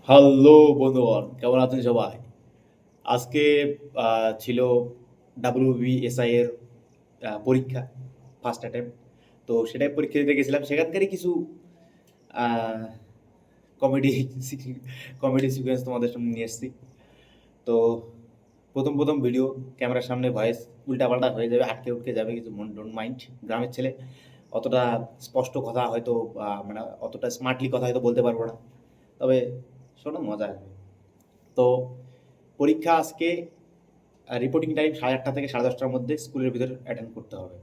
Hello বন্ধুগণ, কেমন আছেন সবাই? আজকে ছিল WBSI এর পরীক্ষা, ফার্স্ট অ্যাটেম্প্ট। তো সেটাই পরীক্ষা দিতে গেছিলাম। সেখানকারই কিছু আহ, কমেডি কমেডি সিকোয়েন্স তোমাদের সামনে নিয়ে এসেছি। তো প্রথম ভিডিও, ক্যামেরার সামনে ভয়েস উল্টাপাল্টা হয়ে যাবে, আটকে উটকে যাবে, কিছু ডোন্ট মাইন্ড। গ্রামের ছেলে, অতটা স্পষ্ট কথা হয়তো মানে অতটা স্মার্টলি কথা হয়তো বলতে পারবো না, তবে শোনো, মজা আসবে। তো পরীক্ষা আজকে, রিপোর্টিং টাইম 8:30 থেকে 10:30টার মধ্যে স্কুলের ভিতরে অ্যাটেন্ড করতে হবে।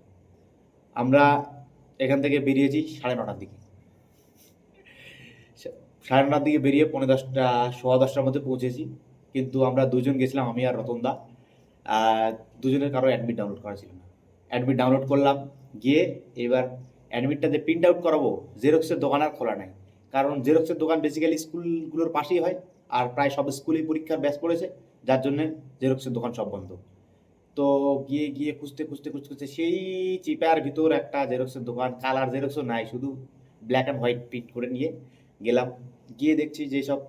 আমরা এখান থেকে বেরিয়েছি 9:30টার দিকে। 9:30টার দিকে বেরিয়ে 9:45, 10:15টার মধ্যে পৌঁছেছি। কিন্তু আমরা দুজন গেছিলাম, আমি আর রতনদা। আহ, দুজনের কারো অ্যাডমিট ডাউনলোড করা ছিল না। অ্যাডমিট ডাউনলোড করলাম, গিয়ে এবার অ্যাডমিটটা যে প্রিন্ট আউট করাবো, জেরক্সের দোকান আর খোলা নাই। কারণ জেরক্সের দোকান বেসিক্যালি স্কুলগুলোর পাশেই হয়, আর প্রায় সব স্কুলেই পরীক্ষার ব্যাচ পড়েছে, যার জন্য জেরক্সের দোকান সব বন্ধ। তো গিয়ে গিয়ে খুঁজতে সেই চিপার ভিতর একটা জেরক্সের দোকান, কালার জেরক্সও নাই, শুধু ব্ল্যাক অ্যান্ড হোয়াইট প্রিন্ট করে নিয়ে গেলাম। গিয়ে দেখছি যে সব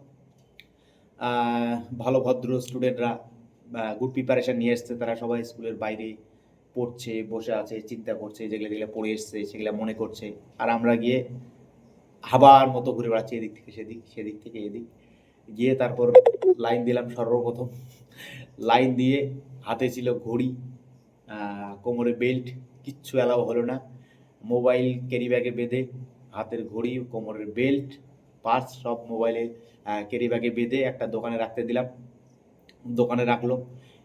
ভালো ভদ্র স্টুডেন্টরা গুড প্রিপারেশন নিয়ে এসছে, তারা সবাই স্কুলের বাইরে পড়ছে, বসে আছে, চিন্তা করছে, যেগুলো যেগুলো পড়ে এসছে সেগুলো মনে করছে। আর আমরা গিয়ে হাবার মতো ঘুরে বেড়াচ্ছি, এদিক থেকে সেদিক, সেদিক থেকে এদিক। গিয়ে তারপর লাইন দিলাম সর্বপ্রথম। লাইন দিয়ে হাতে ছিল ঘড়ি, কোমরে বেল্ট, কিচ্ছু অ্যালাউ হলো না। মোবাইল ক্যারি ব্যাগে বেঁধে, হাতের ঘড়ি, কোমরের বেল্ট, পার্স সব মোবাইলে ক্যারি ব্যাগে বেঁধে একটা দোকানে রাখতে দিলাম। দোকানে রাখলো।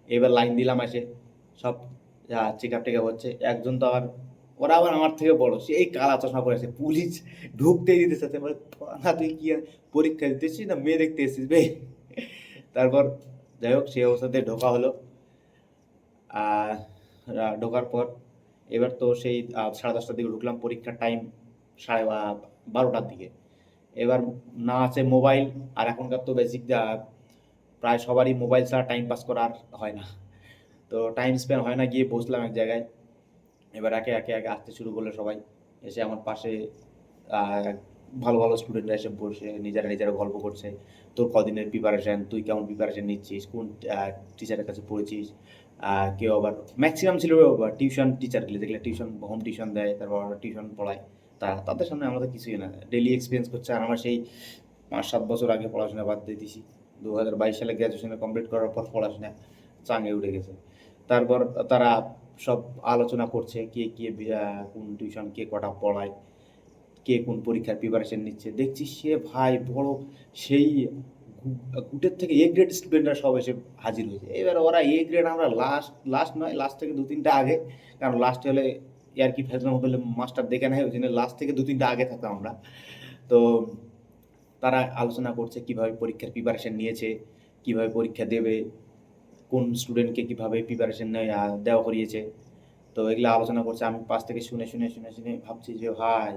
এবার লাইন দিলাম এসে, সব চেক আপ টেকআপ হচ্ছে। একজন তো আবার, ওরা আবার আমার থেকে বড়, সেই কালা চশমা পরে আছে, পুলিশ ঢুকতেই দিতে চাচ্ছে। মানে না, তুই কি আর পরীক্ষা দিতেছিস না মেয়ে দেখতে এসেছিস বে? তারপর যাই হোক, সেই অবস্থাতে ঢোকা হলো। আহ, ঢোকার পর এবার তো সেই 10:30টার দিকে ঢুকলাম, পরীক্ষার টাইম 12টার দিকে। এবার না আছে মোবাইল, আর এখনকার তো বেসিক প্রায় সবারই মোবাইল ছাড়া টাইম পাস করা আর হয় না। তো টাইম স্পেন্ড হয় না, গিয়ে বসলাম এক জায়গায়। এবার একে একে একে আসতে শুরু করলো সবাই। এসে আমার পাশে আহ, ভালো ভালো স্টুডেন্টরা এসে বসে নিজেরা নিজেরা গল্প করছে। তোর কদিনের প্রিপারেশন, তুই কেমন প্রিপারেশন নিচ্ছিস, কোন টিচারের কাছে পড়েছিস। কেউ আবার, ম্যাক্সিমাম ছিল টিউশন টিচারগুলো, যেগুলো টিউশন, হোম টিউশন দেয়, তারপর টিউশন পড়ায়। তাদের সামনে আমাদের কিছুই না, ডেলি এক্সপিরিয়েন্স করছে। আর আমার সেই 5-7 বছর আগে পড়াশোনা বাদ দিয়ে দিছি। 2022 সালে গ্র্যাজুয়েশনে কমপ্লিট করার পর পড়াশোনা চাঙে উঠে গেছে। তারপর তারা সব আলোচনা করছে, কে কে কোন টিউশন, কে কটা পড়ায়, কে কোন পরীক্ষার প্রিপারেশন নিচ্ছে। দেখছি সে ভাই বড়, সেই গুটের থেকে এ গ্রেড স্টুডেন্টরা সব এসে হাজির হয়েছে। এবার ওরা এ গ্রেড, আমরা লাস্ট, লাস্ট নয়, লাস্ট থেকে 2-3টা আগে। কারণ লাস্ট হলে আর কি ফেজলাম হলে মাস্টার দেখে নেয়, ওই জন্য লাস্ট থেকে 2-3টা আগে থাকতাম আমরা। তো তারা আলোচনা করছে কিভাবে পরীক্ষার প্রিপারেশন নিয়েছে, কিভাবে পরীক্ষা দেবে, কোন স্টুডেন্টকে কিভাবে প্রিপারেশন দেওয়া করিয়েছে। তো এগুলো আলোচনা করছে, আমি পাশ থেকে শুনে শুনে শুনে শুনে ভাবছি যে ভাই,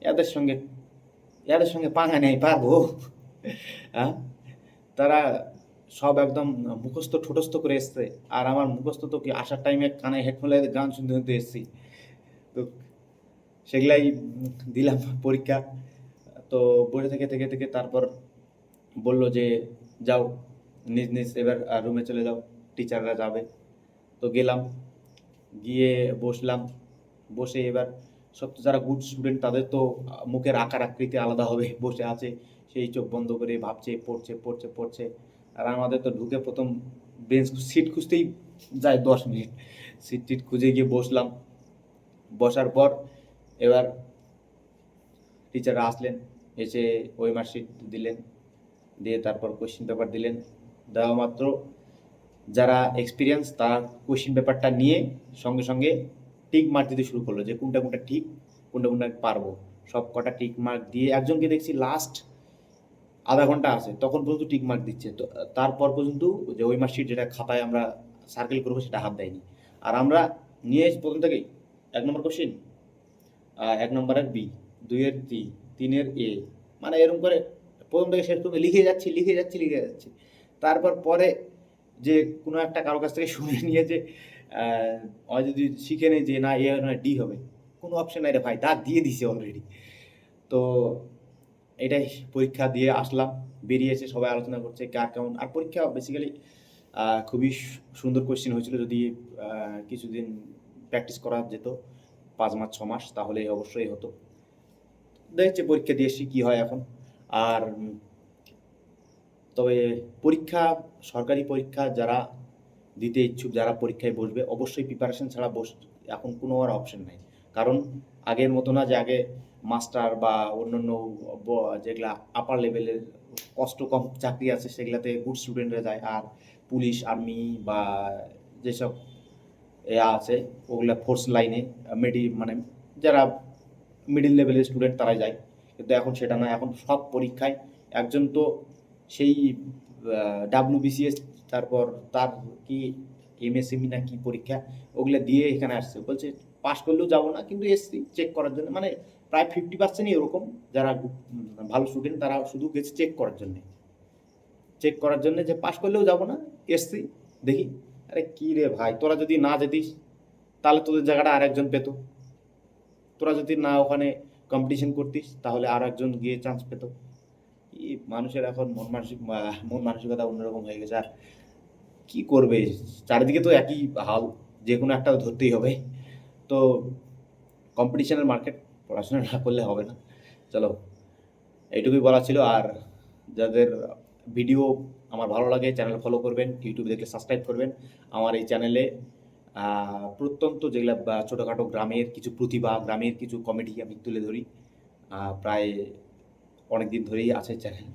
এদের সঙ্গে এদের সঙ্গে পাঙ্গা নেই পারবো। হ্যাঁ, তারা সব একদম মুখস্থ ঠোঁটস্থ করে এসছে। আর আমার মুখস্থ তো কি, আসার টাইমে কানে হেডফোন লাগিয়ে গান শুনতে শুনতে এসছি। তো সেগুলাই দিলাম পরীক্ষা। তো বসে থেকে থেকে থেকে তারপর বলল যে যাও, নিজ নিজ এবার রুমে চলে যাও, টিচাররা যাবে। তো গেলাম, গিয়ে বসলাম। বসে এবার সব তো যারা গুড স্টুডেন্ট, তাদের তো মুখের আকার আকৃতি আলাদা হবে, বসে আছে সেই চোখ বন্ধ করে ভাবছে, পড়ছে পড়ছে পড়ছে। আর আমাদের তো ঢুকে প্রথম বেঞ্চ সিট খুঁজতেই যায় 10 মিনিট। সিট টিট খুঁজে গিয়ে বসলাম। বসার পর এবার টিচাররা আসলেন, এসে ওই মার্কশিট দিলেন, দিয়ে তারপর কোশ্চেন পেপার দিলেন। দেওয়া মাত্র যারা এক্সপিরিয়েন্স, তারা কোশ্চেন পেপারটা নিয়ে সঙ্গে সঙ্গে টিক মার্ক দিতে শুরু করলো, যে কোনটা কোনটা ঠিক, কোনটা কোনটা পারবো। সব কটা টিক মার্ক দিয়ে একজনকে দেখছি লাস্ট আধা ঘন্টা আছে তখন পর্যন্ত টিক মার্ক দিচ্ছে। তো তারপর পর্যন্ত যে ওই মার্কশিট যেটা খাতায় আমরা সার্কেল করবো সেটা হাত দেয়নি। আর আমরা নিয়ে এসে প্রথম থেকেই 1 নম্বর কোশ্চেন, 1 নম্বরের বি, 2-এর সি, 3-এর এ, মানে এরকম করে প্রথম থেকে শেষ পর্যন্ত লিখে যাচ্ছি লিখে যাচ্ছি লিখে যাচ্ছি। তারপর পরে যে কোনো একটা কারো কাছ থেকে শুনে নিয়ে যে হয় যদি শিখে নেই যে না এ নয় ডি হবে, কোনো অপশন নাই রে ভাই, দাগ দিয়ে দিছে অলরেডি। তো এটাই পরীক্ষা দিয়ে আসলাম, বেরিয়েছে সবাই আলোচনা করছে কার কেমন। আর পরীক্ষা বেসিক্যালি খুবই সুন্দর কোয়েশ্চেন হয়েছিল। যদি কিছুদিন প্র্যাকটিস করা যেত 5 মাস 6 মাস তাহলে অবশ্যই হতো। দেখছি পরীক্ষা দিয়ে এসছি কী হয় এখন। আর তবে পরীক্ষা, সরকারি পরীক্ষা যারা দিতে ইচ্ছুক, যারা পরীক্ষায় বসবে, অবশ্যই প্রিপারেশন ছাড়া এখন কোনো আর অপশন নাই। কারণ আগের মতো না যে আগে মাস্টার বা অন্যান্য যেগুলা আপার লেভেলের কষ্ট কম চাকরি আছে সেগুলাতে গুড স্টুডেন্টরা যায়, আর পুলিশ আর্মি বা যেসব আছে ওগুলা ফোর্স লাইনে মানে যারা মিডিল লেভেলের স্টুডেন্ট তারাই যায়। কিন্তু এখন সেটা না, এখন সব পরীক্ষায় একজন তো সেই ডাব্লিউবিসিএস, তারপর তার কি এমএসএমই না কি পরীক্ষা, ওগুলো দিয়ে এখানে আসছে। বলছে পাশ করলেও যাবো না, কিন্তু এসছি চেক করার জন্য। মানে প্রায় 50%ই এরকম, যারা ভালো স্টুডেন্ট তারা শুধু গেছে চেক করার জন্যে, যে পাশ করলেও যাবো না, এসছি দেখি। আরে কী রে ভাই, তোরা যদি না যেতিস তাহলে তোদের জায়গাটা আর একজন পেতো। তোরা যদি না ওখানে কম্পিটিশন করতিস তাহলে আর একজন গিয়ে চান্স পেত। এই মানুষের এখন মন মানসিকতা অন্যরকম হয়ে গেছে। আর কি করবে, চারিদিকে তো একই হাল, যে কোনো একটা ধরতেই হবে। তো কম্পিটিশনের মার্কেট, পড়াশোনা না করলে হবে না। চলো, এইটুকুই বলা ছিল। আর যাদের ভিডিও আমার ভালো লাগে চ্যানেল ফলো করবেন, ইউটিউবে দেখলে সাবস্ক্রাইব করবেন। আমার এই চ্যানেলে প্রত্যন্ত যেগুলো ছোটোখাটো গ্রামের কিছু প্রতিভা, গ্রামের কিছু কমেডি আমি তুলে ধরি। প্রায় অনেক দিন ধরেই আছে চ্যানেল।